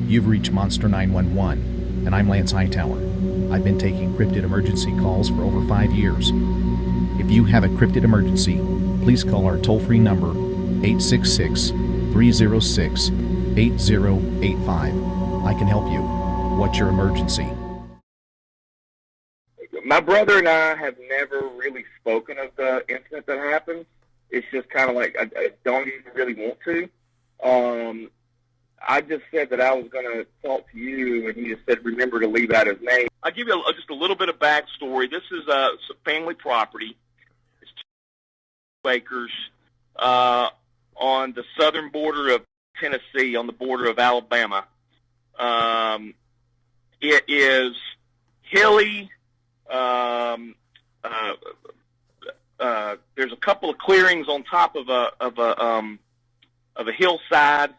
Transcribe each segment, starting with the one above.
You've reached Monster 911, and I'm Lance Hightower. I've been taking cryptid emergency calls for over 5 years. If you have a cryptid emergency, please call our toll-free number, 866-306-8085. I can help you. What's your emergency? My brother and I have never really spoken of the incident that happened. It's just kind of like I don't even really want to. I just said that I was going to talk to you, and he just said, remember to leave out his name. I'll give you just a little bit of backstory. This is a family property. It's 2 acres on the southern border of Tennessee, on the border of Alabama. It is hilly. There's a couple of clearings on top of a hillside.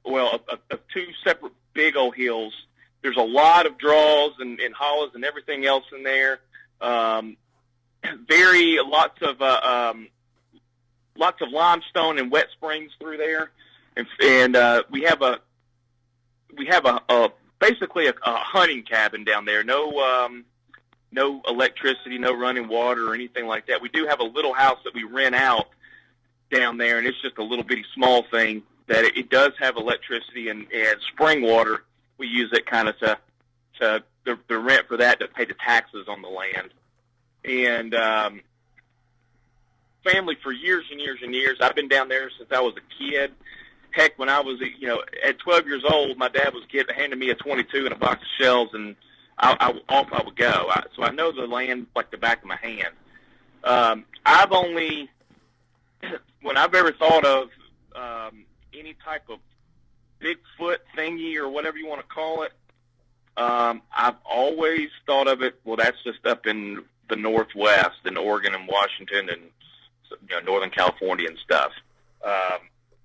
Well, of 2 separate big old hills. There's a lot of draws and hollows and everything else in there. Lots of limestone and wet springs through there, and we have basically a hunting cabin down there. No electricity, no running water or anything like that. We do have a little house that we rent out down there, and it's just a little bitty small thing that it does have electricity and spring water. We use it kind of to the rent for that to pay the taxes on the land. And family for years and years and years. I've been down there since I was a kid. Heck, when I was, at 12 years old, my dad was handing me a 22 and a box of shells, and off I would go. So I know the land like the back of my hand. I've only, when I've ever thought of any type of Bigfoot thingy or whatever you want to call it, I've always thought of it, well, that's just up in the Northwest, in Oregon and Washington and Northern California and stuff.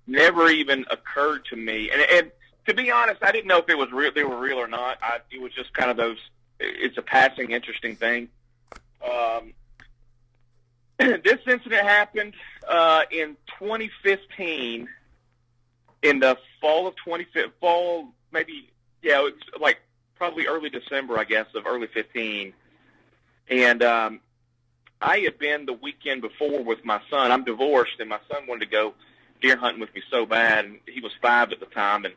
Never even occurred to me. And to be honest, I didn't know if it was real, they were real or not. It was just kind of those, it's a passing interesting thing. This incident happened in 2015, in the fall of 2015, it's like probably early December, I guess, of early 15. And I had been the weekend before with my son. I'm divorced, and my son wanted to go deer hunting with me so bad, and he was 5 at the time, and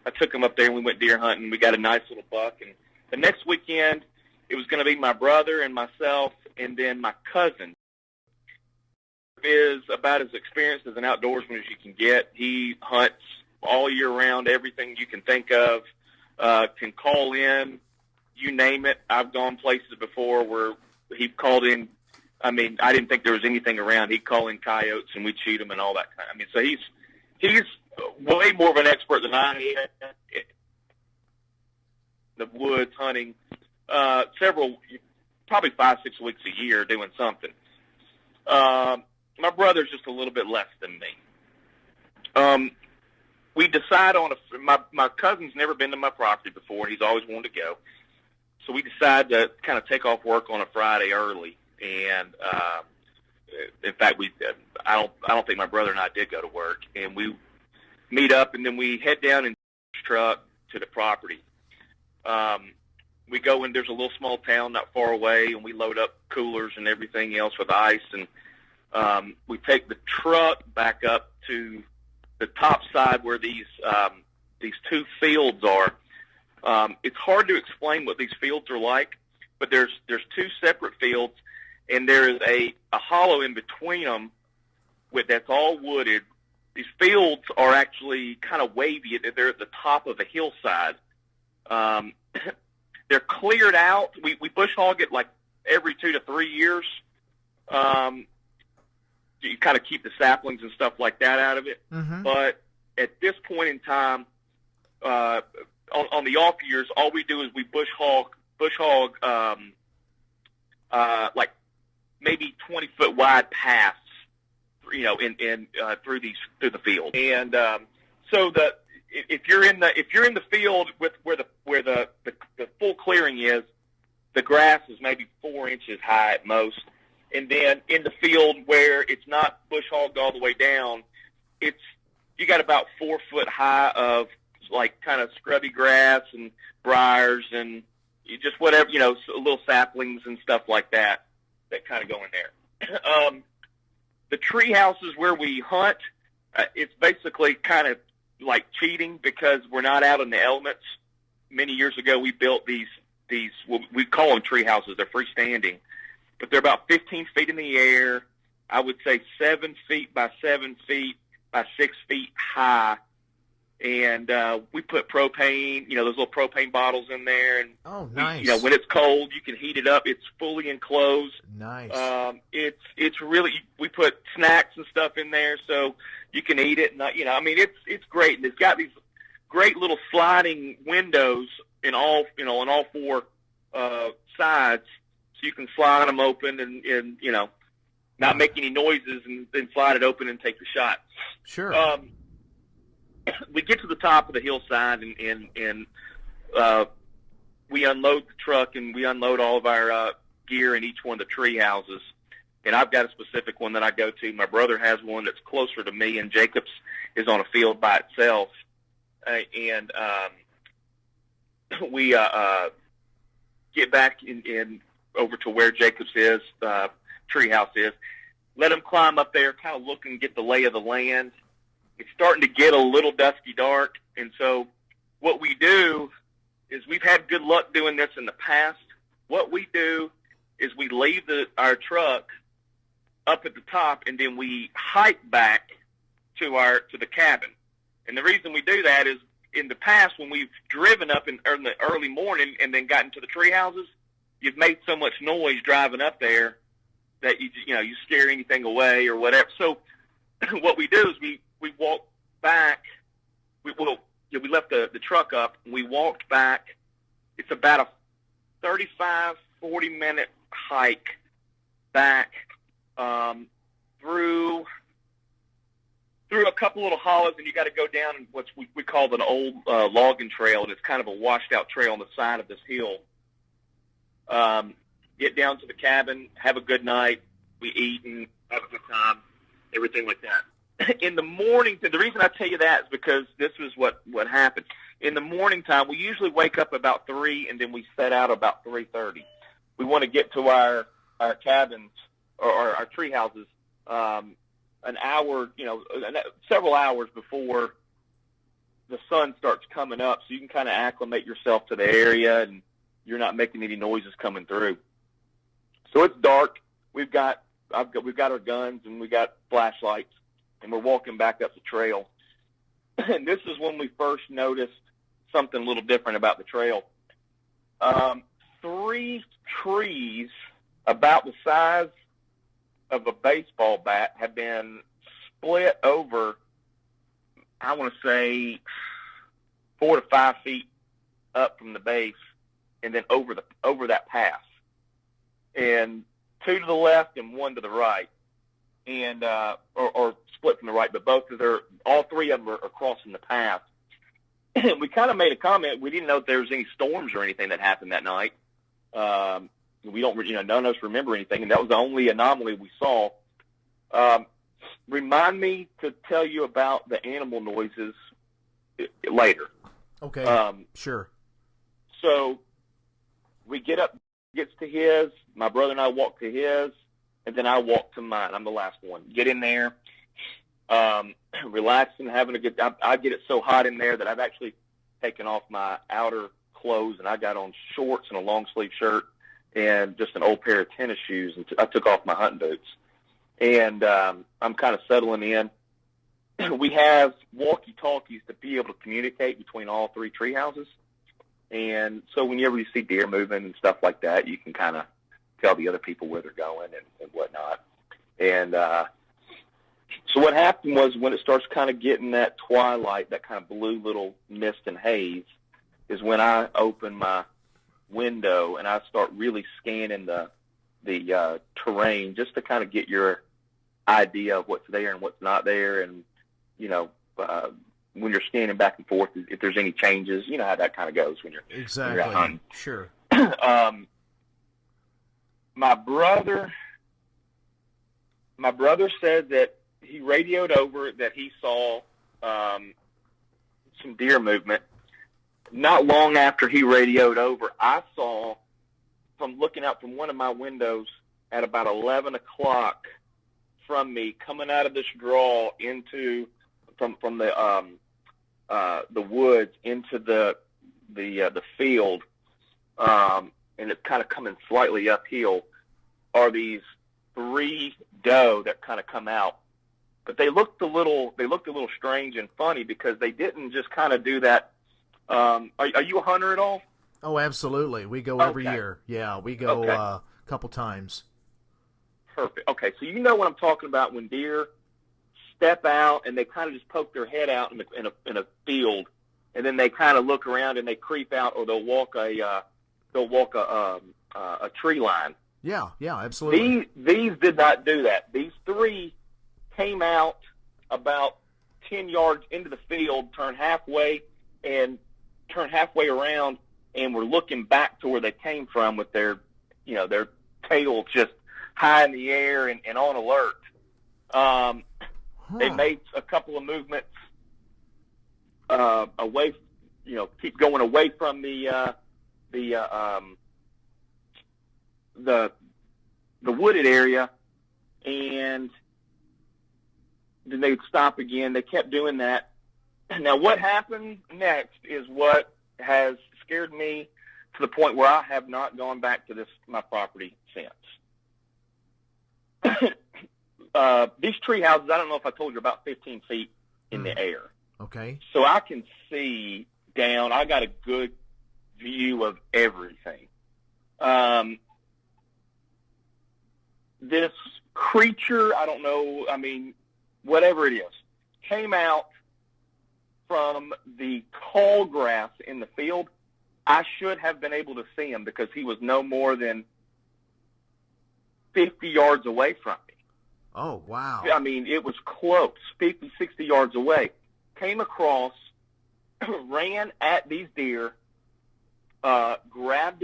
I took him up there, and we went deer hunting. We got a nice little buck, and the next weekend, it was going to be my brother and myself, and then my cousin is about as experienced as an outdoorsman as you can get. He hunts all year round, everything you can think of, can call in, you name it. I've gone places before where he called in. I mean, I didn't think there was anything around. He'd call in coyotes, and we'd shoot them and all that kind of. I mean, so he's way more of an expert than I am in the woods hunting. Probably 5-6 weeks a year doing something. My brother's just a little bit less than me. We decide on my cousin's never been to my property before, and he's always wanted to go. So we decide to kind of take off work on a Friday early, and in fact, I don't think my brother and I did go to work, and we meet up, and then we head down in his truck to the property. We go in. There's a little small town not far away, and we load up coolers and everything else with ice, and we take the truck back up to the top side where these 2 fields are. It's hard to explain what these fields are like, but there's 2 separate fields, and there is a hollow in between them that's all wooded. These fields are actually kind of wavy. They're at the top of a hillside. They're cleared out. We bush hog it like every 2 to 3 years. You kind of keep the saplings and stuff like that out of it. Mm-hmm. But at this point in time, on the off years, all we do is we bush hog like maybe 20-foot wide paths, in through the field. And so if you're in the field with where the full clearing is, the grass is maybe 4 inches high at most. And then in the field where it's not bush hogged all the way down, you got about 4 foot high of like kind of scrubby grass and briars and just whatever, little saplings and stuff like that kind of go in there. The tree houses where we hunt, it's basically kind of like cheating because we're not out in the elements. Many years ago, we built these we call them tree houses. They're freestanding, but they're about 15 feet in the air. I would say 7 feet by 7 feet by 6 feet high. And we put propane, those little propane bottles in there. And oh, nice. When it's cold, you can heat it up. It's fully enclosed. Nice. It's really, we put snacks and stuff in there so you can eat it. And it's great. And it's got these great little sliding windows in all four sides, so you can slide them open and not make any noises, and then slide it open and take the shot. Sure. We get to the top of the hillside and we unload the truck and we unload all of our gear in each one of the tree houses. And I've got a specific one that I go to. My brother has one that's closer to me, and Jacob's is on a field by itself. And we get back in over to where Jacob's treehouse is. Let him climb up there, kind of look and get the lay of the land. It's starting to get a little dusky dark, and so what we do is, we've had good luck doing this in the past. What we do is we leave our truck up at the top, and then we hike back to the cabin. And the reason we do that is, in the past, when we've driven up in the early morning and then gotten to the tree houses, you've made so much noise driving up there that you scare anything away or whatever. So what we do is we walk back. We left the truck up, and we walked back. It's about a 35, 40-minute hike back through a couple little hollows, and you got to go down what we call an old logging trail, and it's kind of a washed-out trail on the side of this hill. Get down to the cabin, have a good night. We eat and have a good time, everything like that. In the morning, the reason I tell you that is because this is what happens. In the morning time, we usually wake up about 3, and then we set out about 3:30. We want to get to our cabins or our tree houses an hour, several hours before the sun starts coming up, so you can kind of acclimate yourself to the area, and you're not making any noises coming through. So it's dark. We've got our guns, and we got flashlights, and we're walking back up the trail. And this is when we first noticed something a little different about the trail. 3 trees about the size of a baseball bat have been split over, I want to say 4 to 5 feet up from the base, and then over that pass, and 2 to the left and 1 to the right, and or split from the right, but all 3 of them are crossing the path. And we kind of made a comment. We didn't know if there was any storms or anything that happened that night. We don't, none of us remember anything, and that was the only anomaly we saw. Remind me to tell you about the animal noises later. Okay, sure. So we gets to his, my brother and I walk to his, and then I walk to mine. I'm the last one. Get in there, relaxing, having a good time. I get it so hot in there that I've actually taken off my outer clothes, and I got on shorts and a long sleeve shirt and just an old pair of tennis shoes, and I took off my hunting boots. And I'm kind of settling in. We have walkie-talkies to be able to communicate between all 3 tree houses. And so whenever you see deer moving and stuff like that, you can kind of tell the other people where they're going and whatnot. And so what happened was, when it starts kind of getting that twilight, that kind of blue little mist and haze, is when I open my window and I start really scanning the terrain, just to kind of get your idea of what's there and what's not there. And, when you're scanning back and forth, if there's any changes, you know how that kind of goes when you're exactly. When you're out hunting. Sure. My brother said that he radioed over that he saw some deer movement. Not long after he radioed over, I saw, from looking out from one of my windows at about 11 o'clock from me, coming out of this draw into from the woods into the field, and it's kind of coming slightly uphill, are these 3 doe that kind of come out. But they looked a little strange and funny because they didn't just kind of do that. Are you a hunter at all? Oh, absolutely. We go every year. Yeah, we go a couple times. Perfect. Okay, so you know what I'm talking about when deer step out and they kind of just poke their head out in a field, and then they kind of look around and they creep out, or they'll walk a tree line. Yeah, absolutely. These did not do that. These 3 came out about 10 yards into the field, turned halfway around, and were looking back to where they came from with their tails just high in the air and on alert. They made a couple of movements away, keep going away from the wooded area, and then they'd stop again. They kept doing that. Now, what happened next is what has scared me to the point where I have not gone back to my property since. These tree houses, I don't know if I told you, are about 15 feet in the air. Okay. So I can see down. I got a good view of everything. This creature, I don't know, whatever it is, came out from the tall grass in the field. I should have been able to see him because he was no more than 50 yards away from me. Oh, wow. It was close, 50, 60 yards away. Came across, ran at these deer, grabbed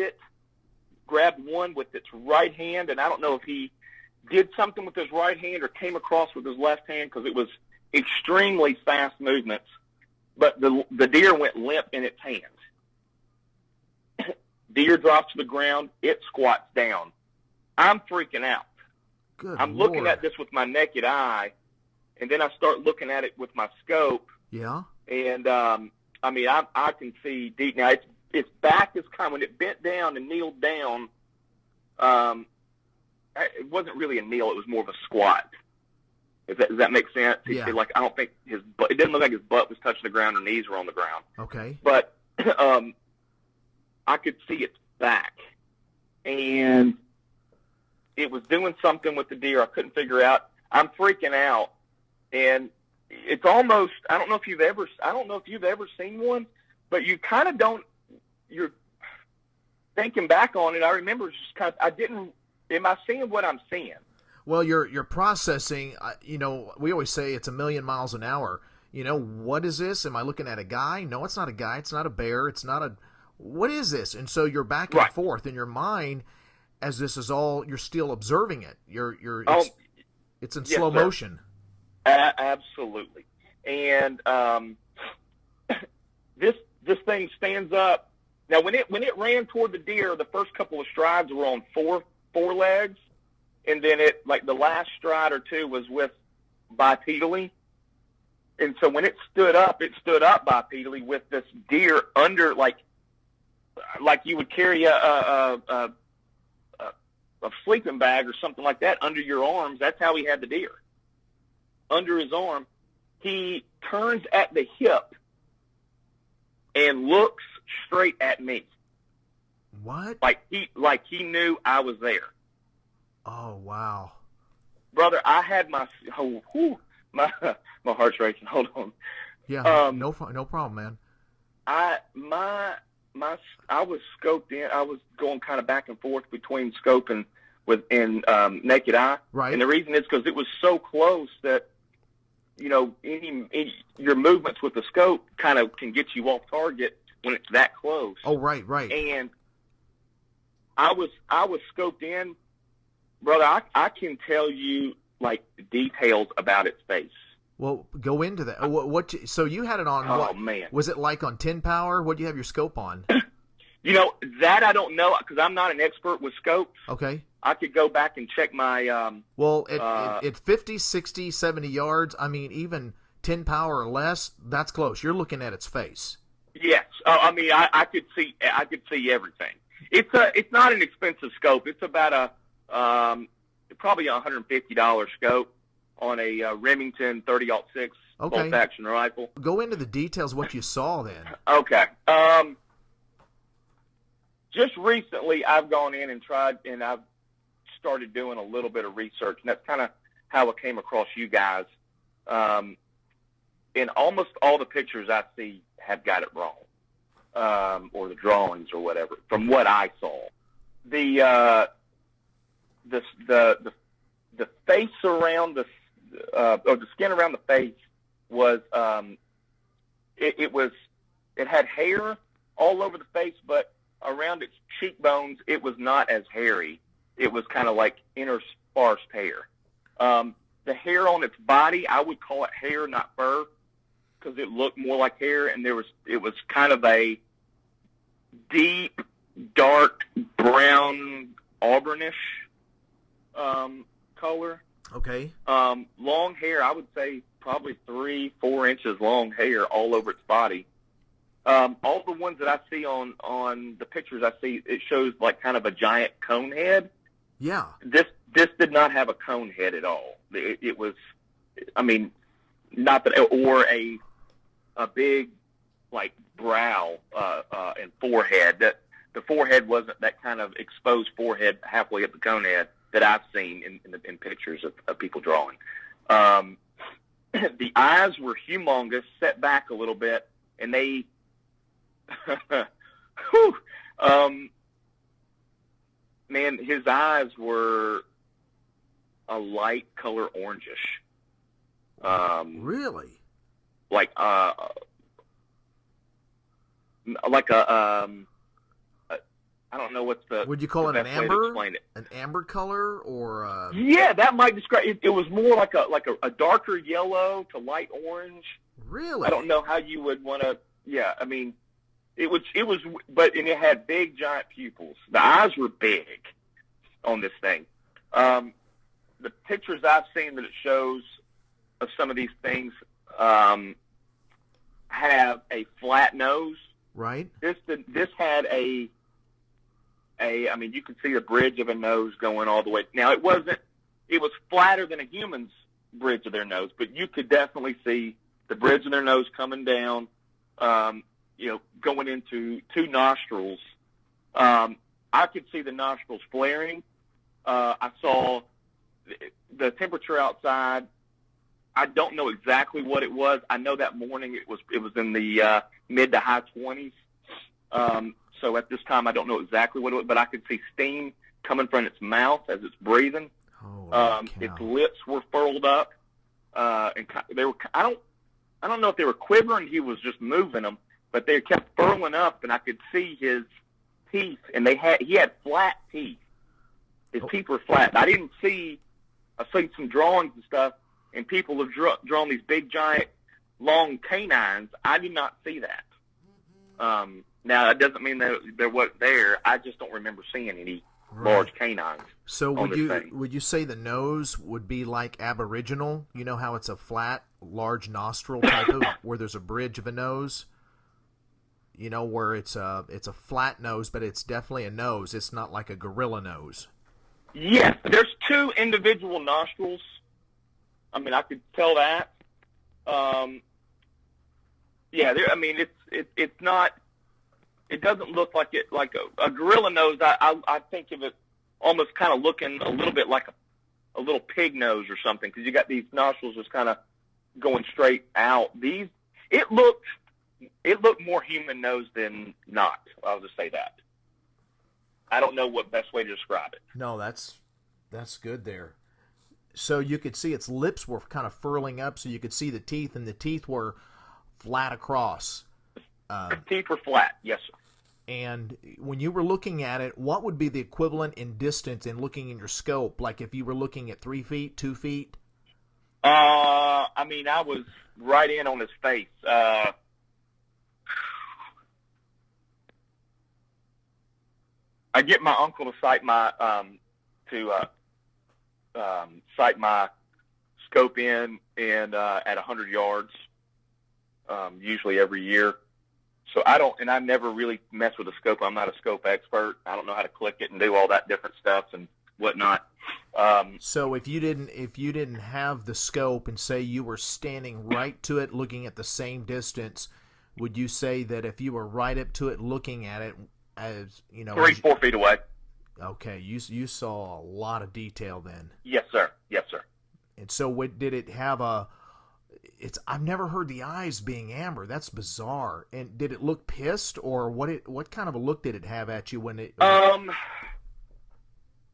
one with its right hand, and I don't know if he did something with his right hand or came across with his left hand because it was extremely fast movements, but the deer went limp in its hand. Deer drops to the ground, it squats down. I'm freaking out. I'm Lord. looking at this with my naked eye, and then I start looking at it with my scope. Yeah. And I can see deep now. Its back is kind of, when it bent down and kneeled down. It wasn't really a kneel; it was more of a squat. Does that make sense? Yeah. I don't think his butt. It didn't look like his butt was touching the ground or knees were on the ground. Okay. But I could see its back, and it was doing something with the deer. I couldn't figure out. I'm freaking out, and it's almost. I don't know if you've ever seen one, but you kind of don't. You're thinking back on it. I remember just kind of. I didn't. Am I seeing what I'm seeing? Well, you're processing. We always say it's a million miles an hour. What is this? Am I looking at a guy? No, it's not a guy. It's not a bear. It's not a. What is this? And so you're back and forth in your mind as this is all. You're still observing it. It's in slow motion. Absolutely. And this thing stands up. Now, when it ran toward the deer, the first couple of strides were on four legs, and then the last stride or two was bipedally. And so when it stood up bipedally with this deer under, like you would carry a sleeping bag or something like that under your arms. That's how he had the deer under his arm. He turns at the hip and looks straight at me. What? Like he knew I was there. Oh, wow. Brother, I had my heart's racing. Hold on. Yeah, no problem, man. I was scoped in. I was going kind of back and forth between scope and naked eye. Right. And the reason is because it was so close that any your movements with the scope kind of can get you off target when it's that close. Oh, right. And I was scoped in, brother. I can tell you details about its face. Well, go into that. So you had it on? Oh, What man. was it like on 10 power? What do you have your scope on? You know, that I don't know because I'm not an expert with scopes. Okay. I could go back and check my. Well, at 50, 60, 70 yards, I mean, even 10 power or less, that's close. You're looking at its face. Yes. I mean, I could see everything. It's not an expensive scope. It's about probably a $150 scope on a Remington 30-06 bolt action rifle. Go into the details of what you saw then. Okay. Just recently, I've gone in and tried, and I've started doing a little bit of research, and that's kind of how I came across you guys. And almost all the pictures I see have got it wrong, or the drawings or whatever. From what I saw, the face around or the skin around the face was it had hair all over the face, but around its cheekbones, it was not as hairy. It was kind of like intersparsed hair. The hair on its body, I would call it hair, not fur, because it looked more like hair, and it was kind of a deep, dark brown, auburnish color. Okay. Long hair, I would say probably 3-4 inches long hair all over its body. All the ones that I see on the pictures I see, it shows like kind of a giant cone head. Yeah. This did not have a cone head at all. It was, I mean, not that, or a big like brow and forehead. That the forehead wasn't that kind of exposed forehead halfway up the cone head that I've seen in pictures of people drawing. The eyes were humongous, set back a little bit, and they. Man, his eyes were a light color orangish. Really? Like a I don't know what's the. Would you call it an amber? An amber color or? Yeah, that might describe it. It was more like a darker yellow to light orange. Really? I don't know how you would want to. Yeah, I mean, it was, but and it had big giant pupils. The eyes were big on this thing. The pictures I've seen that it shows of some of these things have a flat nose. Right. This had I mean, you could see the bridge of a nose going all the way. Now, it was flatter than a human's bridge of their nose, but you could definitely see the bridge of their nose coming down, going into two nostrils. I could see the nostrils flaring. I saw the temperature outside. I don't know exactly what it was. I know that morning it was in the mid to high 20s. So at this time, I don't know exactly what it was, but I could see steam coming from its mouth as it's breathing. Its lips were furled up, and they were. I don't know if they were quivering. He was just moving them, but they kept furling up, and I could see his teeth, and he had flat teeth. His teeth were flat. I didn't see. I see some drawings and stuff, and people have drawn these big, giant, long canines. I did not see that. Now, that doesn't mean that there wasn't there. I just don't remember seeing any large canines. So would you say the nose would be like aboriginal? You know how it's a flat, large nostril type of where there's a bridge of a nose? You know, where it's a flat nose, but it's definitely a nose. It's not like a gorilla nose. Yes, there's two individual nostrils. I mean, I could tell that. It's not. It doesn't look like a gorilla nose. I think of it almost kind of looking a little bit like a little pig nose or something, because you got these nostrils just kind of going straight out. It looked more human nose than not. I'll just say that. I don't know what best way to describe it. No, that's good there. So you could see its lips were kind of furling up, so you could see the teeth, and the teeth were flat across. The teeth were flat, yes, sir. And when you were looking at it, what would be the equivalent in distance in looking in your scope? Like if you were looking at 3 feet, 2 feet? I mean, I was right in on his face. I get my uncle to sight my sight my scope in and at 100 yards, usually every year. So I never really mess with a scope. I'm not a scope expert. I don't know how to click it and do all that different stuff and whatnot. So if you didn't have the scope and say you were standing right to it, looking at the same distance, would you say that if you were right up to it, looking at it, as you know, 3-4 feet away. Okay, you saw a lot of detail then. Yes, sir. Yes, sir. And so, what did it have a? I've never heard the eyes being amber. That's bizarre. And did it look pissed, or what kind of a look did it have at you when it? I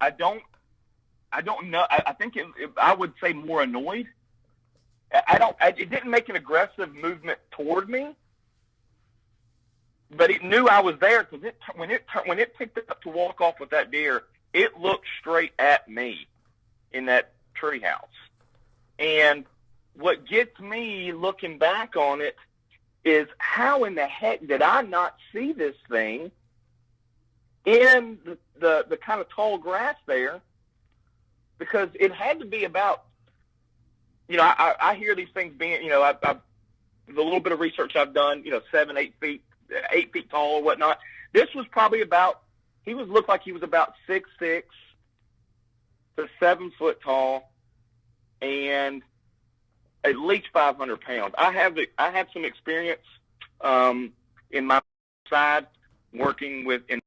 don't know. I think I would say more annoyed. It didn't make an aggressive movement toward me, but it knew I was there because when it picked up to walk off with that deer, it looked straight at me in that treehouse. And what gets me looking back on it is how in the heck did I not see this thing in the kind of tall grass there? Because it had to be about, I hear these things being, the little bit of research I've done, 7, 8 feet, 8 feet tall or whatnot. This was probably looked like he was about 6'6" to 7 foot tall and at least 500 pounds. I have some experience in my side working with the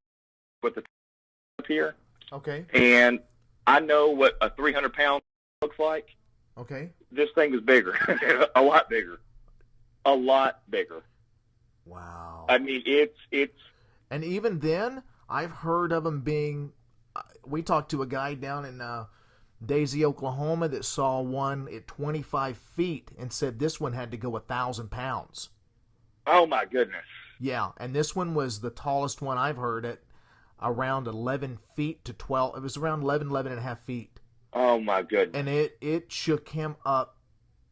here. Okay. And I know what a 300-pound looks like. Okay. This thing is bigger, a lot bigger. Wow. I mean, it's. And even then, I've heard of them being. We talked to a guy down in Daisy, Oklahoma, that saw one at 25 feet and said this one had to go 1,000 pounds. Oh my goodness. Yeah, and this one was the tallest one I've heard at around 11 feet to 12. It was around 11 and a half feet. Oh my goodness. And it shook him up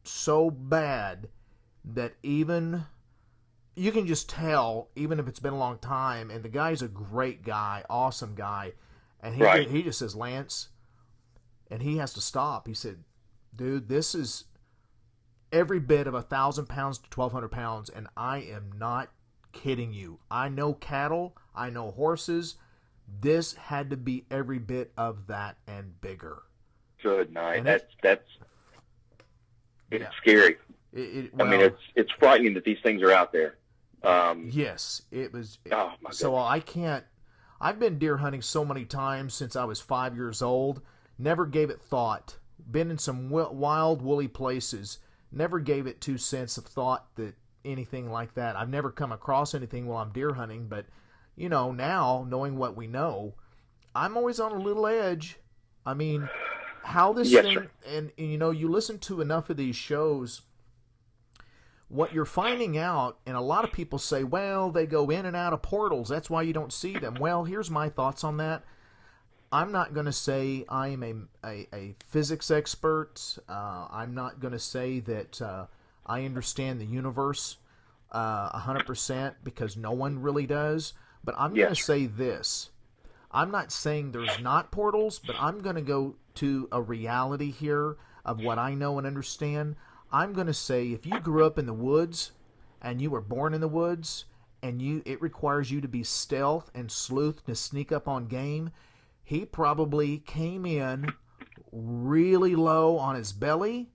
so bad that even you can just tell, even if it's been a long time, and the guy's a great guy, awesome guy, and he just says, Lance, and he has to stop. He said, dude, this is every bit of 1,000 pounds to 1,200 pounds, and I am not kidding you. I know cattle, I know horses. This had to be every bit of that and bigger. Good night. And That's scary. Well, I mean, it's frightening that these things are out there. Yes, it was. Oh my goodness. So I can't. I've been deer hunting so many times since I was 5 years old. Never gave it thought. Been in some wild, woolly places. Never gave it 2 cents of thought that anything like that. I've never come across anything while I'm deer hunting, but now knowing what we know, I'm always on a little edge. I mean, how this thing, sir. and you listen to enough of these shows, what you're finding out, and a lot of people say, well, they go in and out of portals, that's why you don't see them. Well, here's my thoughts on that. I'm not going to say I'm a physics expert. I'm not going to say that I understand the universe 100%, because no one really does. But I'm going to say this. I'm not saying there's not portals, but I'm going to go to a reality here of what I know and understand. I'm going to say if you grew up in the woods and you were born in the woods and it requires you to be stealth and sleuth to sneak up on game, he probably came in really low on his belly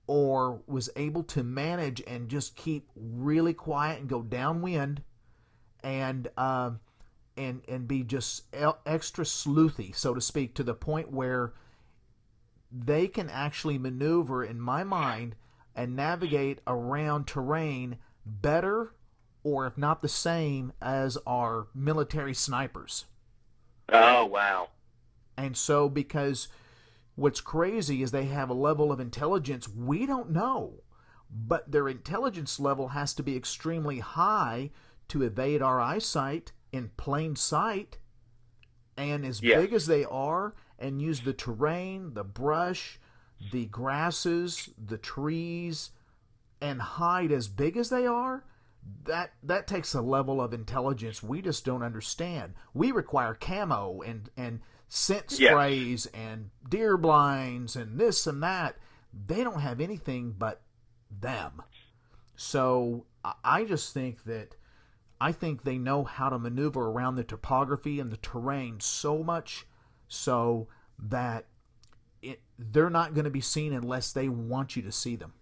or was able to manage and just keep really quiet and go downwind and be just extra sleuthy, so to speak, to the point where they can actually maneuver, in my mind, and navigate around terrain better, or if not the same, as our military snipers. Oh, wow. And so, because what's crazy is they have a level of intelligence we don't know, but their intelligence level has to be extremely high to evade our eyesight in plain sight, and as big as they are, and use the terrain, the brush, the grasses, the trees, and hide as big as they are, that takes a level of intelligence we just don't understand. We require camo and scent sprays and deer blinds and this and that. They don't have anything but them. So I just think that I think they know how to maneuver around the topography and the terrain so much so that they're not going to be seen unless they want you to see them,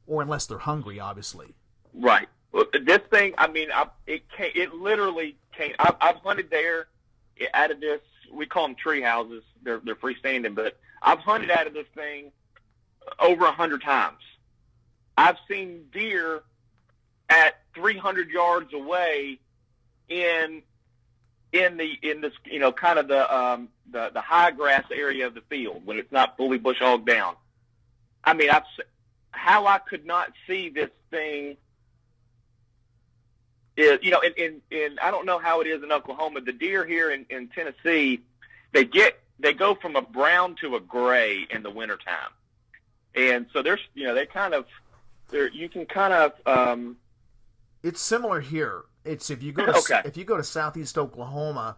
or unless they're hungry, obviously. Right. Well, this thing, I mean, it literally came. I've hunted there out of this. We call them tree houses. They're freestanding, but I've hunted out of this thing over 100 times. I've seen deer at 300 yards away in this, you know, kind of the high grass area of the field when it's not fully bush hogged down. I mean, how I could not see this thing is, you know, in I don't know how it is in Oklahoma. The deer here in Tennessee, they go from a brown to a gray in the wintertime. And so there's, you know, you can kind of, it's similar here. It's if you go to southeast Oklahoma,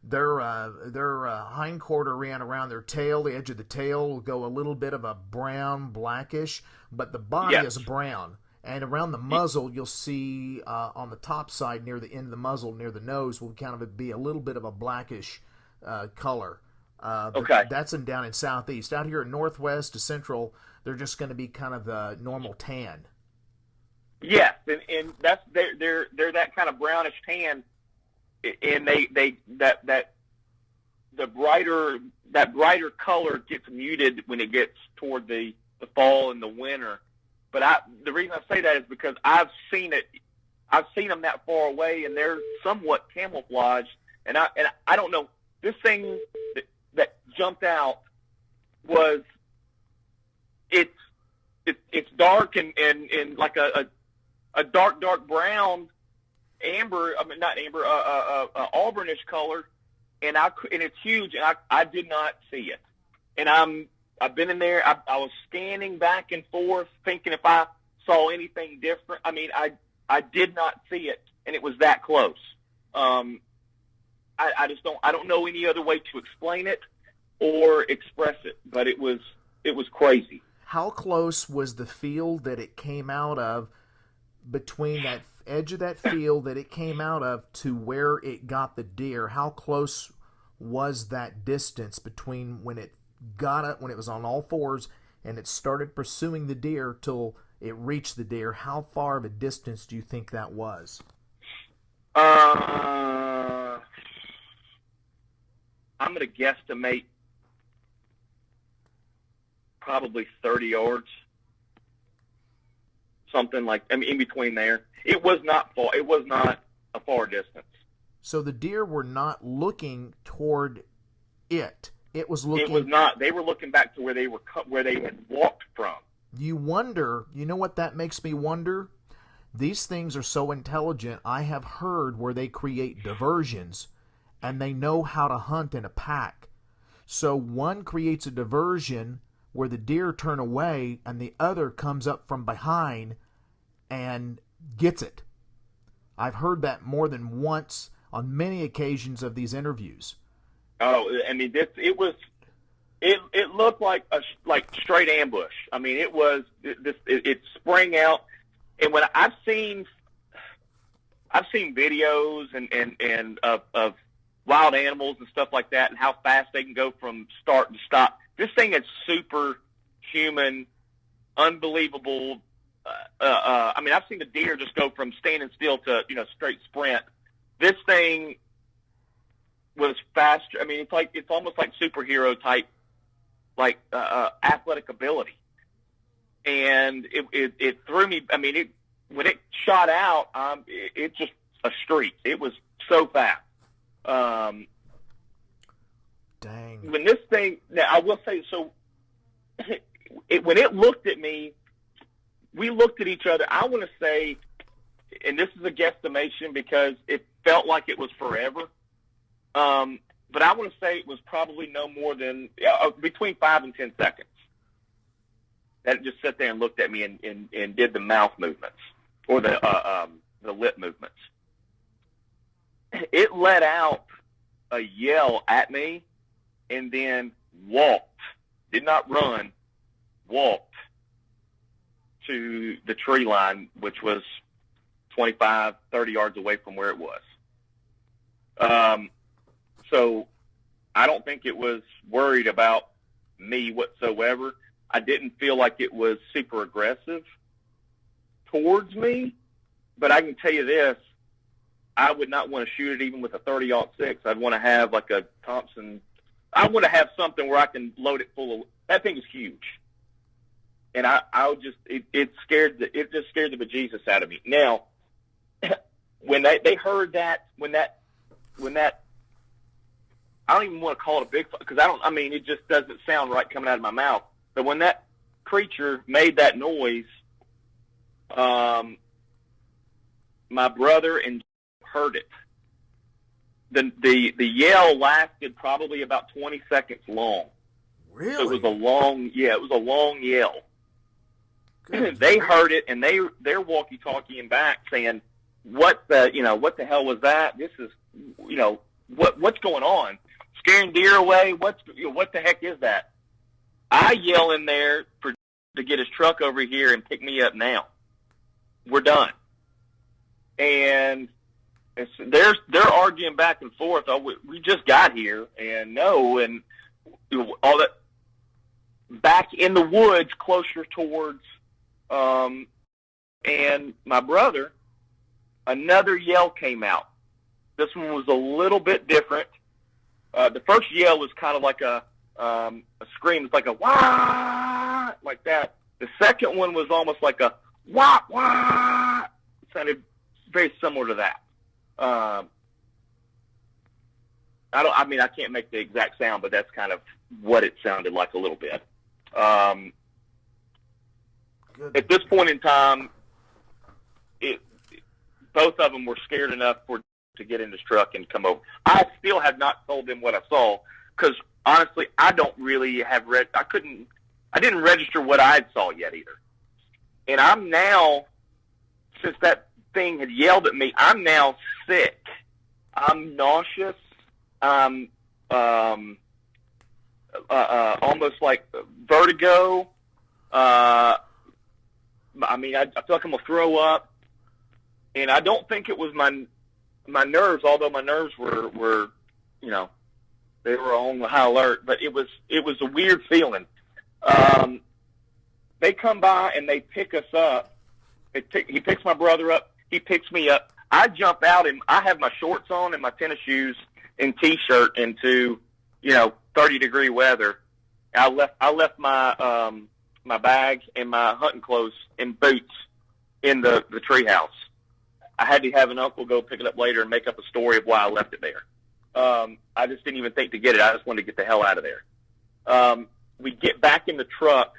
their hindquarter around their tail, the edge of the tail will go a little bit of a brown, blackish, but the body is brown. And around the muzzle, you'll see on the top side near the end of the muzzle, near the nose, will kind of be a little bit of a blackish color. That's down in southeast. Out here in northwest to central, they're just going to be kind of the normal tan. Yes, and that's they're that kind of brownish tan, and that brighter color gets muted when it gets toward the fall and the winter. But the reason I say that is because I've seen them that far away, and they're somewhat camouflaged. And I don't know, this thing that jumped out was it's dark and like a dark brown, amber. I mean, not amber, auburnish color, and it's huge, and I did not see it. And I've been in there. I was scanning back and forth, thinking if I saw anything different. I mean, I did not see it, and it was that close. I just don't know any other way to explain it or express it, but it was crazy. How close was the field that it came out of, between that edge of that field that it came out of to where it got the deer? How close was that distance between when it was on all fours and it started pursuing the deer till it reached the deer? How far of a distance do you think that was? I'm going to guesstimate probably 30 yards. Something like, I mean, in between there. It was not far. It was not a far distance. So the deer were not looking toward it. It was looking. It was not. They were looking back to where they had walked from. You wonder. You know what that makes me wonder? These things are so intelligent. I have heard where they create diversions, and they know how to hunt in a pack. So one creates a diversion where the deer turn away, and the other comes up from behind and gets it. I've heard that more than once on many occasions of these interviews. Oh, I mean, it looked like straight ambush. I mean, it sprang out, and when I've seen videos and of wild animals and stuff like that, and how fast they can go from start to stop. This thing is superhuman, unbelievable. I mean, I've seen the deer just go from standing still to, you know, straight sprint. This thing was faster. I mean, it's almost like superhero type, like athletic ability. And it threw me. I mean, when it shot out, it just a streak. It was so fast. Dang. When this thing, now I will say, so when it looked at me, we looked at each other. I want to say, and this is a guesstimation because it felt like it was forever, but I want to say it was probably no more than between 5 and 10 seconds. that just sat there and looked at me and did the mouth movements or the lip movements. It let out a yell at me and then walked, did not run, walked to the tree line, which was 25, 30 yards away from where it was. So I don't think it was worried about me whatsoever. I didn't feel like it was super aggressive towards me, but I can tell you this, I would not want to shoot it even with a 30-06. I'd want to have like a Thompson. I want to have something where I can load it full of, that thing is huge. And it just scared the bejesus out of me. Now, when they heard that, when that, I don't even want to call it a big, because it just doesn't sound right coming out of my mouth. But when that creature made that noise, my brother and heard it. The yell lasted probably about 20 seconds long. Really? So it was a long yell. Good. They heard it, and they're walkie-talkieing back saying, what the hell was that? This is, what's going on? Scaring deer away? What the heck is that? I yell in there to get his truck over here and pick me up now. We're done. And they're arguing back and forth. Oh, we just got here, and no, and all that. Back in the woods, closer towards, and my brother, another yell came out. This one was a little bit different. The first yell was kind of like a scream. It's like a wah, like that. The second one was almost like a wah, wah. It sounded very similar to that. I can't make the exact sound, but that's kind of what it sounded like a little bit. At this point in time, both of them were scared enough to get in this truck and come over. I still have not told them what I saw because honestly, I don't really have I didn't register what I saw yet either. And I'm now, since that thing had yelled at me, I'm now sick. I'm nauseous. I'm almost like vertigo. I feel like I'm gonna throw up. And I don't think it was my nerves, although my nerves were they were on high alert. But it was a weird feeling. They come by and they pick us up. He picks my brother up. He picks me up. I jump out and I have my shorts on and my tennis shoes and t-shirt into 30-degree weather. I left my my bags and my hunting clothes and boots in the treehouse. I had to have an uncle go pick it up later and make up a story of why I left it there. I just didn't even think to get it. I just wanted to get the hell out of there. We get back in the truck,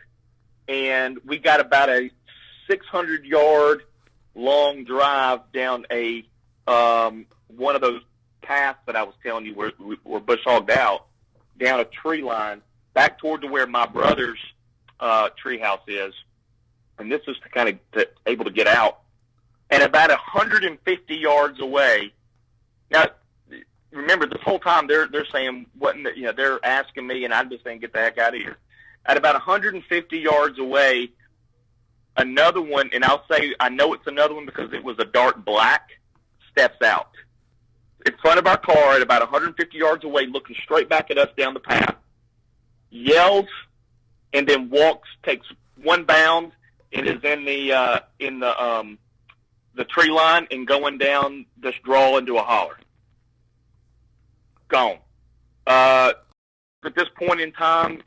and we got about a 600-yard long drive down a one of those paths that I was telling you were bush hogged out, down a tree line, back toward to where my brother's tree house is. And this is to kind of able to get out. And about 150 yards away. Now, remember, this whole time they're saying they're asking me, and I'm just saying, get the heck out of here. At about 150 yards away, another one, and I'll say I know it's another one because it was a dark black, steps out in front of our car at about 150 yards away, looking straight back at us down the path. Yells, and then walks, takes one bound, and is in the tree line and going down this draw into a holler. Gone. At this point in time,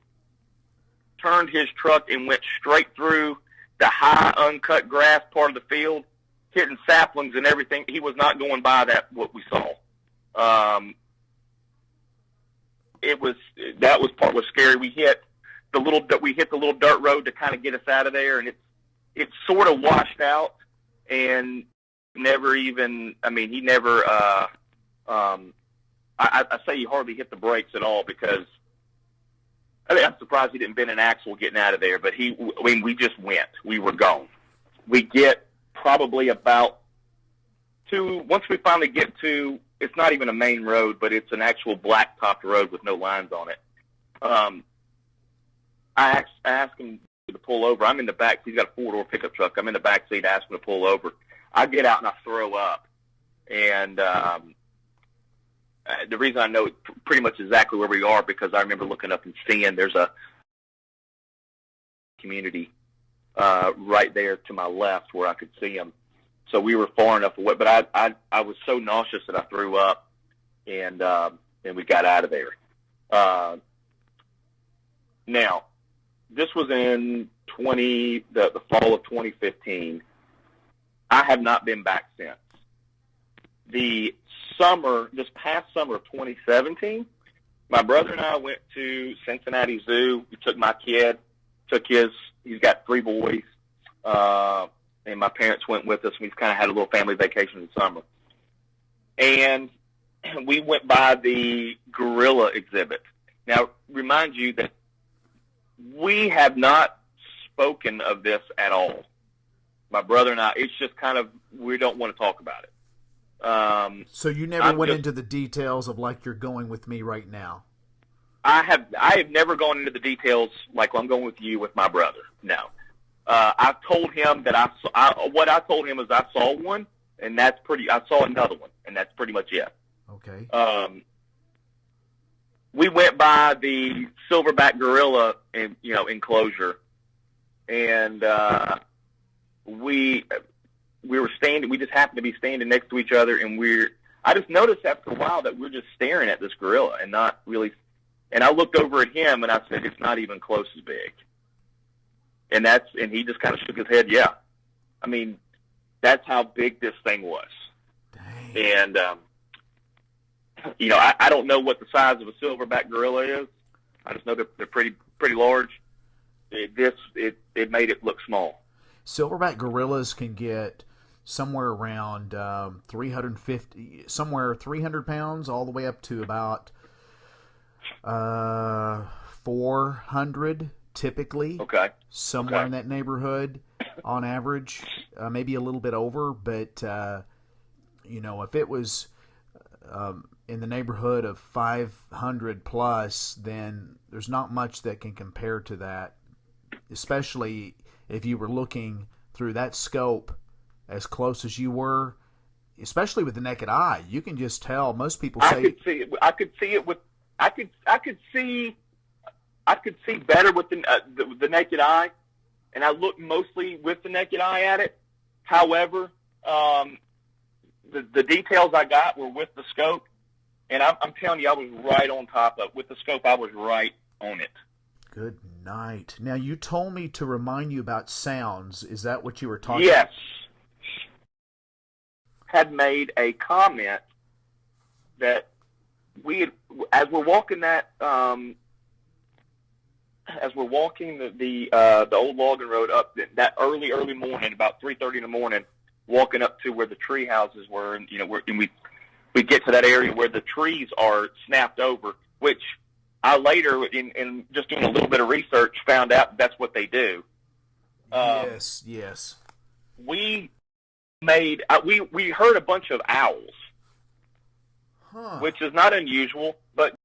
turned his truck and went straight through the high uncut grass part of the field, hitting saplings and everything. He was not going by what we saw. That was part was scary. We hit the little dirt road to kind of get us out of there, and it sort of washed out. And never even, he never, I say he hardly hit the brakes at all because I think I'm surprised he didn't bend an axle getting out of there, but we just went. We were gone. We get probably about once we finally get to, it's not even a main road, but it's an actual black-topped road with no lines on it. I asked him to pull over. I'm in the back. He's got a four-door pickup truck. I'm in the back seat. I asked him to pull over. I get out and I throw up. And the reason I know pretty much exactly where we are because I remember looking up and seeing there's a community right there to my left where I could see him. So we were far enough away. But I was so nauseous that I threw up, and we got out of there. Now, this was in the fall of 2015. I have not been back since. This past summer of 2017, my brother and I went to Cincinnati Zoo. We took my kid, he's got 3 boys, and my parents went with us. We kind of had a little family vacation in the summer. And we went by the gorilla exhibit. Now, remind you that we have not spoken of this at all. My brother and I, it's just kind of, we don't want to talk about it. So you never went into the details of like you're going with me right now? I have never gone into the details like I'm going with you with my brother. No. I told him that what I told him is I saw one, and I saw another one, and that's pretty much it. Okay. We went by the silverback gorilla enclosure, and we were standing. We just happened to be standing next to each other, and I just noticed after a while that we're just staring at this gorilla and not really. And I looked over at him and I said, "It's not even close as big." And he just kind of shook his head. Yeah, I mean, that's how big this thing was. Dang. And I don't know what the size of a silverback gorilla is. I just know they're pretty large. It made it look small. Silverback gorillas can get somewhere around 350, somewhere 300 pounds, all the way up to about 400 typically. Okay. Somewhere in that neighborhood on average, maybe a little bit over. But, if it was in the neighborhood of 500 plus, then there's not much that can compare to that, especially if you were looking through that scope as close as you were, especially with the naked eye. You can just tell. Most people say I could see better with the naked eye, and I looked mostly with the naked eye at it. However, the details I got were with the scope, and I'm telling you, I was right on top of. With the scope, I was right on it. Good night. Now, you told me to remind you about sounds. Is that what you were talking about? Yes. Had made a comment that as we're walking the old logging road up that early morning, about 3:30 in the morning, walking up to where the tree houses were, and we get to that area where the trees are snapped over, which I later, in just doing a little bit of research, found out that's what they do. Yes. We heard a bunch of owls, which is not unusual, but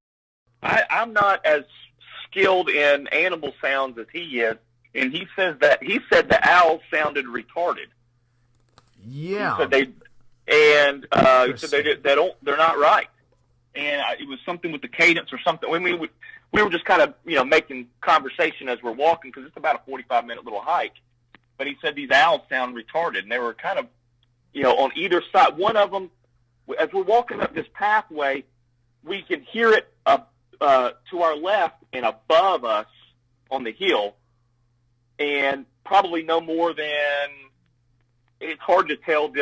I'm not as skilled in animal sounds as he is, and he said the owls sounded retarded. Yeah. He said they're not right. And it was something with the cadence or something. I mean, we were just kind of, making conversation as we're walking because it's about a 45-minute little hike. But he said these owls sound retarded, and they were kind of, on either side. One of them, as we're walking up this pathway, we can hear it to our left and above us on the hill, and probably no more than, it's hard to tell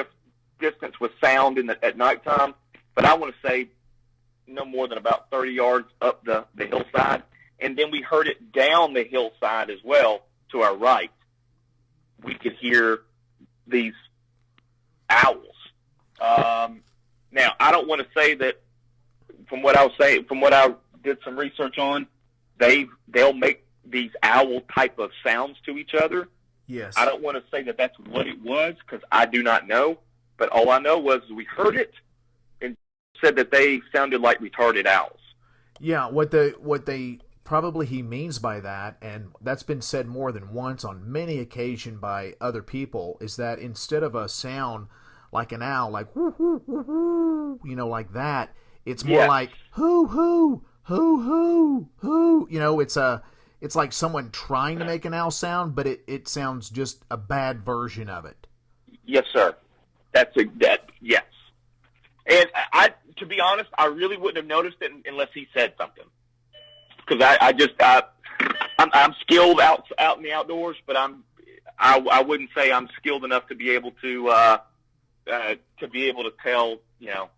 distance with sound at nighttime, but I want to say no more than about 30 yards up the hillside. And then we heard it down the hillside as well to our right. We could hear these owls. Now, I don't want to say that from what I did some research on, they'll make these owl type of sounds to each other. Yes. I don't want to say that that's what it was because I do not know, but all I know was we heard it and said that they sounded like retarded owls. Yeah, what they probably he means by that, and that's been said more than once on many occasions by other people, is that instead of a sound like an owl, like whoo whoo whoo whoo, you know, like that, it's more like hoo hoo hoo hoo hoo. You know, it's like someone trying to make an owl sound, but it sounds just a bad version of it. Yes, sir. Yes. And to be honest, I really wouldn't have noticed it unless he said something. Because I'm skilled out in the outdoors, but I wouldn't say I'm skilled enough to be able to tell, you know,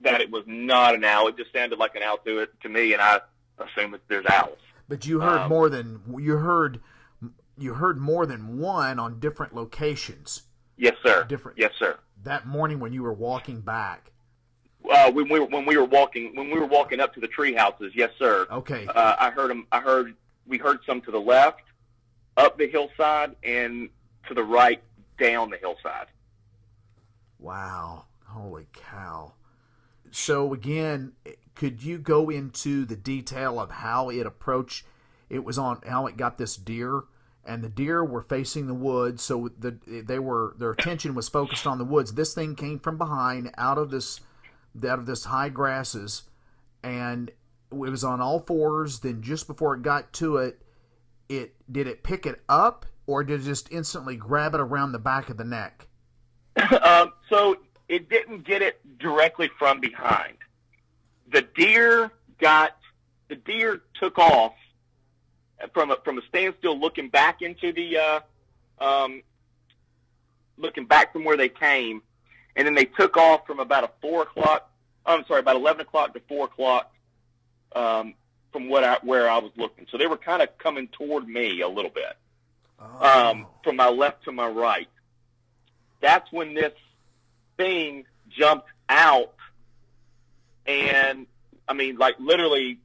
that it was not an owl. It just sounded like an owl to me, and I assume that there's owls. But you heard more than one on different locations. Yes, sir. Different. Yes, sir. That morning when you were walking back. When we were walking up to the tree houses, yes, sir. Okay. I heard them. We heard some to the left, up the hillside, and to the right, down the hillside. Wow! Holy cow! So again, could you go into the detail of how it approached? It was on how it got this deer, and the deer were facing the woods, so their attention was focused on the woods. This thing came from behind, out of this high grasses, and it was on all fours. Then just before it got to it, did it pick it up, or did it just instantly grab it around the back of the neck? So it didn't get it directly from behind. The deer took off from a standstill, looking back into the looking back from where they came. And then they took off from about 11 o'clock to 4 o'clock from where I was looking. So they were kind of coming toward me a little bit, from my left to my right. That's when this thing jumped out, and I mean, like literally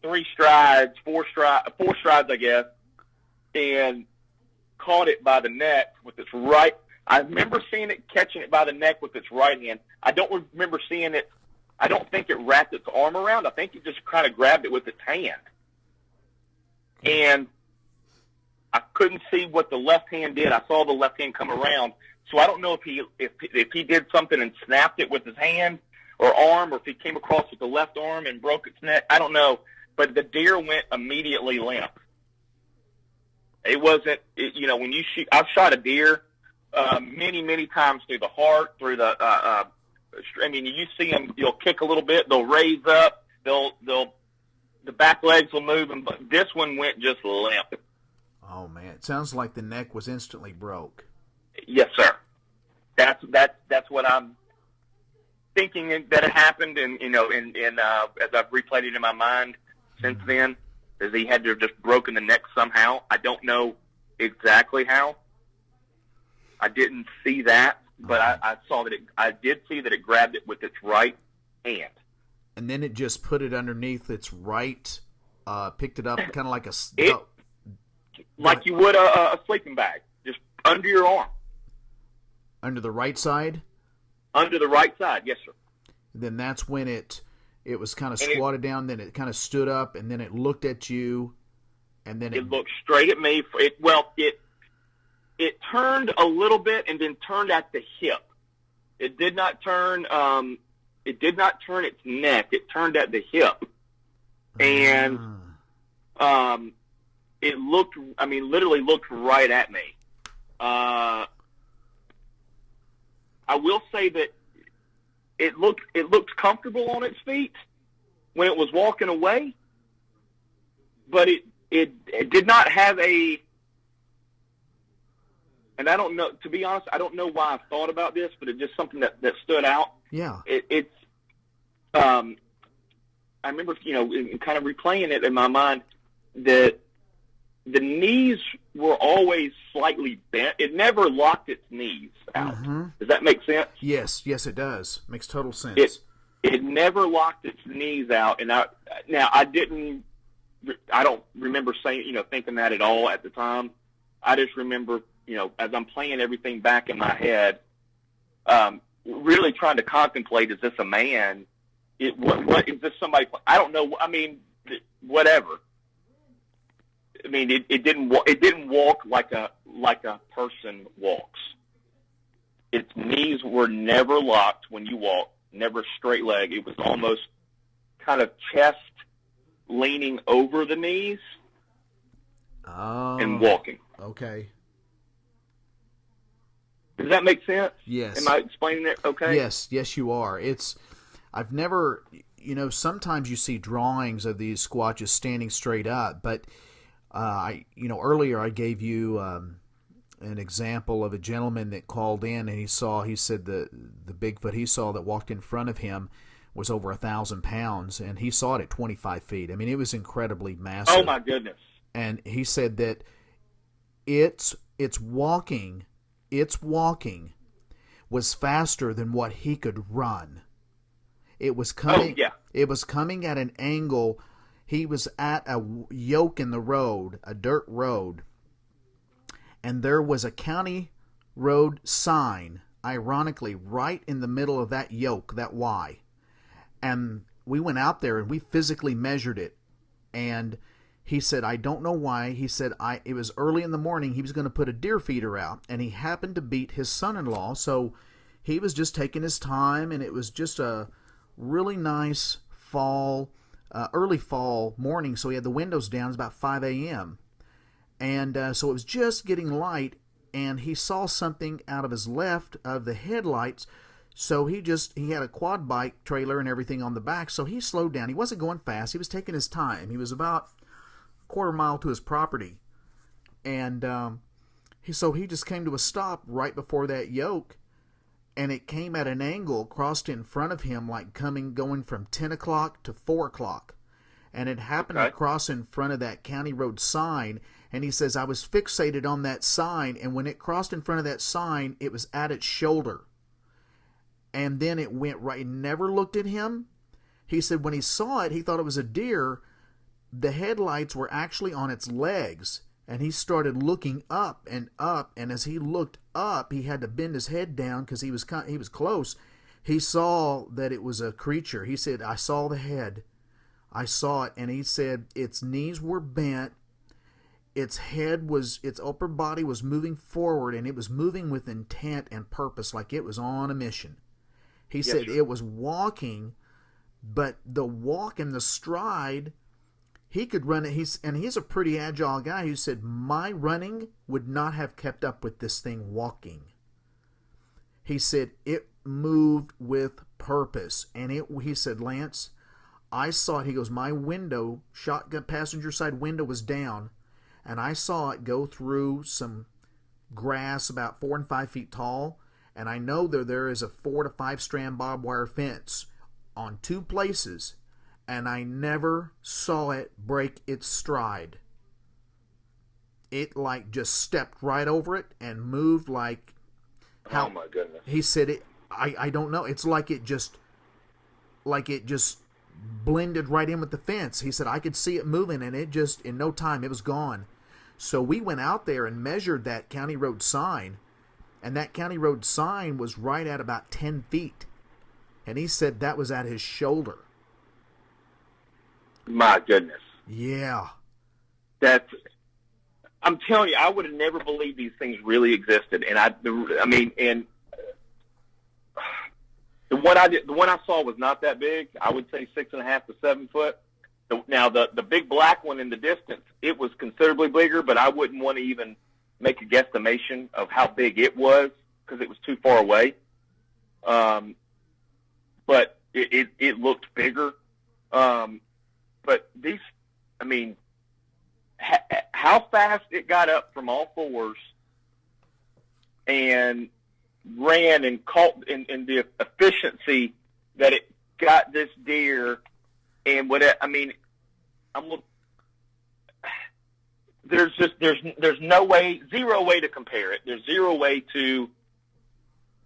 4 strides, I guess, and caught it by the neck with its right. I remember seeing it catching it by the neck with its right hand. I don't remember seeing it. I don't think it wrapped its arm around. I think it just kind of grabbed it with its hand. And I couldn't see what the left hand did. I saw the left hand come around. So I don't know if he did something and snapped it with his hand or arm, or if he came across with the left arm and broke its neck. I don't know. But the deer went immediately limp. It wasn't, you know, when you shoot, I've shot a deer many, many times through the heart, through the, I mean, you see them, you'll kick a little bit, they'll raise up, the back legs will move, but this one went just limp. Oh man, it sounds like the neck was instantly broke. Yes, sir. That's what I'm thinking that it happened, and you know, and as I've replayed it in my mind since then, is he had to have just broken the neck somehow. I don't know exactly how. I didn't see that, but I saw that I did see that it grabbed it with its right hand. And then it just put it underneath its right, picked it up kind of like like you would a sleeping bag, just under your arm. Under the right side? Under the right side, yes, sir. Then that's when it was kind of squatted down, then it kind of stood up, and then it looked at you, and then it looked straight at me. It turned a little bit and then turned at the hip. It did not turn. It did not turn its neck. It turned at the hip, and it looked. I mean, literally looked right at me. I will say that it looked comfortable on its feet when it was walking away, but it did not have a. And I don't know, to be honest, I don't know why I thought about this, but it's just something that stood out. Yeah. I remember, you know, kind of replaying it in my mind that the knees were always slightly bent. It never locked its knees out. Mm-hmm. Does that make sense? Yes, it does. Makes total sense. it never locked its knees out, and I don't remember thinking that at all at the time. I just remember, as I'm playing everything back in my head, really trying to contemplate: is this a man? What is this somebody? I don't know. I mean, whatever. I mean, it didn't walk like a person walks. Its knees were never locked when you walk, never straight leg. It was almost kind of chest leaning over the knees and walking. Okay. Does that make sense? Yes. Am I explaining it okay? Yes, you are. I've never, sometimes you see drawings of these squatches standing straight up, but earlier I gave you an example of a gentleman that called in, and he said the Bigfoot he saw that walked in front of him was over 1,000 pounds, and he saw it at 25 feet. I mean, it was incredibly massive. Oh my goodness. And he said that its walking was faster than what he could run. It was coming. Oh, yeah. It was coming at an angle. He was at a yoke in the road, a dirt road, and there was a county road sign, ironically, right in the middle of that yoke, that Y. And we went out there and we physically measured it. And he said, I don't know why. He said, it was early in the morning. He was going to put a deer feeder out, and he happened to beat his son-in-law. So he was just taking his time, and it was just a really nice early fall morning. So he had the windows down. It was about 5 a.m. And so it was just getting light, and he saw something out of his left of the headlights. So he had a quad bike trailer and everything on the back. So he slowed down. He wasn't going fast. He was taking his time. He was about a quarter mile to his property. And so he just came to a stop right before that yoke. And it came at an angle, crossed in front of him, like going from 10 o'clock to 4 o'clock. And it happened to cross in front of that county road sign. And he says, I was fixated on that sign, and when it crossed in front of that sign, it was at its shoulder. And then it went right, it never looked at him. He said when he saw it, he thought it was a deer. The headlights were actually on its legs, and he started looking up, and as he looked up, he had to bend his head down because he was close. He saw that it was a creature. He said, I saw the head. I saw it, and he said its knees were bent. Its upper body was moving forward, and it was moving with intent and purpose, like it was on a mission. He said it was walking, but the walk and the stride, he could run it. He's a pretty agile guy. He said, my running would not have kept up with this thing walking. He said it moved with purpose, and he said, Lance, I saw it. He goes, my window, shotgun passenger side window was down, and I saw it go through some grass about 4 and 5 feet tall, and I know there is a 4 to 5 strand barbed wire fence on 2 places, and I never saw it break its stride. It just stepped right over it and moved like how. Oh my goodness. He said I don't know. It's like it just blended right in with the fence. He said I could see it moving, and it just, in no time, it was gone. So we went out there and measured that county road sign, and that county road sign was right at about 10 feet. And he said that was at his shoulder. My goodness. Yeah. I'm telling you, I would have never believed these things really existed. And the one I saw was not that big. I would say 6.5 to 7 foot. Now the big black one in the distance, it was considerably bigger, but I wouldn't want to even make a guesstimation of how big it was because it was too far away. But it looked bigger. But these, how fast it got up from all fours and ran and caught in the efficiency that it got this deer, and there's no way, zero way to compare it. There's zero way to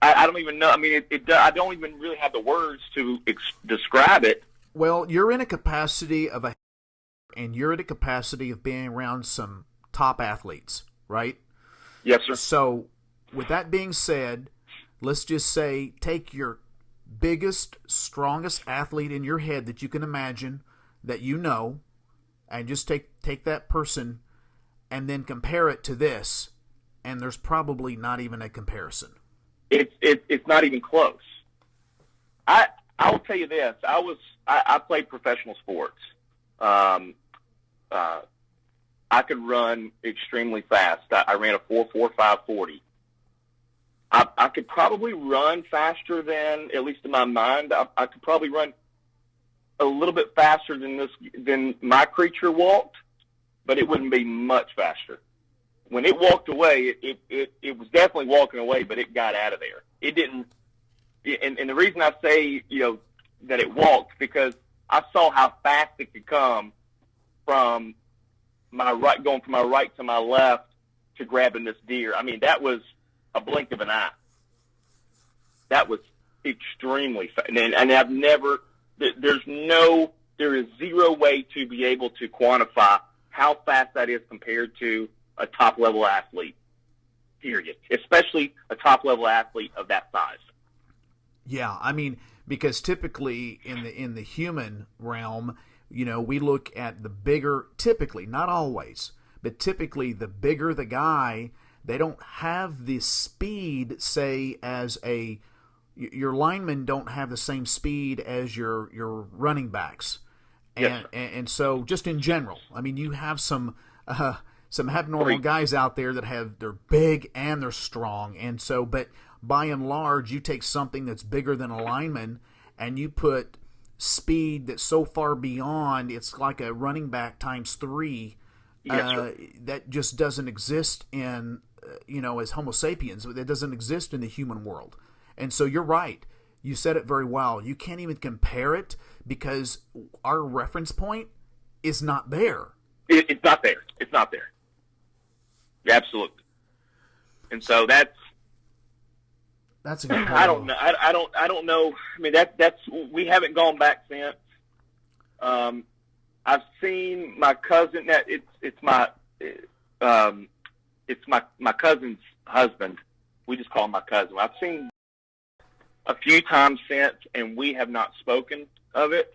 I don't even know. I mean, I don't even really have the words to describe it. Well, you're in a capacity of and you're in a capacity of being around some top athletes, right? Yes, sir. So, with that being said, let's just say take your biggest, strongest athlete in your head that you can imagine, that you know, and just take that person and then compare it to this, and there's probably not even a comparison. It's not even close. I will tell you this. I played professional sports. I could run extremely fast. I ran a 4.45 40. I could probably run faster than, at least in my mind, I could probably run a little bit faster than my creature walked, but it wouldn't be much faster. When it walked away, it was definitely walking away, but it got out of there. It didn't. And the reason I say, that it walked, because I saw how fast it could come from going from my right to my left to grabbing this deer. I mean, that was a blink of an eye. That was extremely fast. And I've never, there is zero way to be able to quantify how fast that is compared to a top-level athlete, period. Especially a top-level athlete of that size. Yeah, I mean, because typically in the human realm, we look at the bigger, typically, not always, but typically the bigger the guy, they don't have the speed, say, as your linemen don't have the same speed as your running backs. Yes, and so just in general, I mean, you have some abnormal guys out there they're big and they're strong, and so, but by and large, you take something that's bigger than a lineman and you put speed that's so far beyond, it's like a running back times 3. Yes, that just doesn't exist in as Homo sapiens. It doesn't exist in the human world. And so you're right. You said it very well. You can't even compare it because our reference point is not there. It's not there. It's not there. Absolutely. And so that's incredible. I don't know. I don't know. I mean, that's we haven't gone back since. I've seen my cousin. It's my cousin's husband. We just call him my cousin. I've seen a few times since, and we have not spoken of it.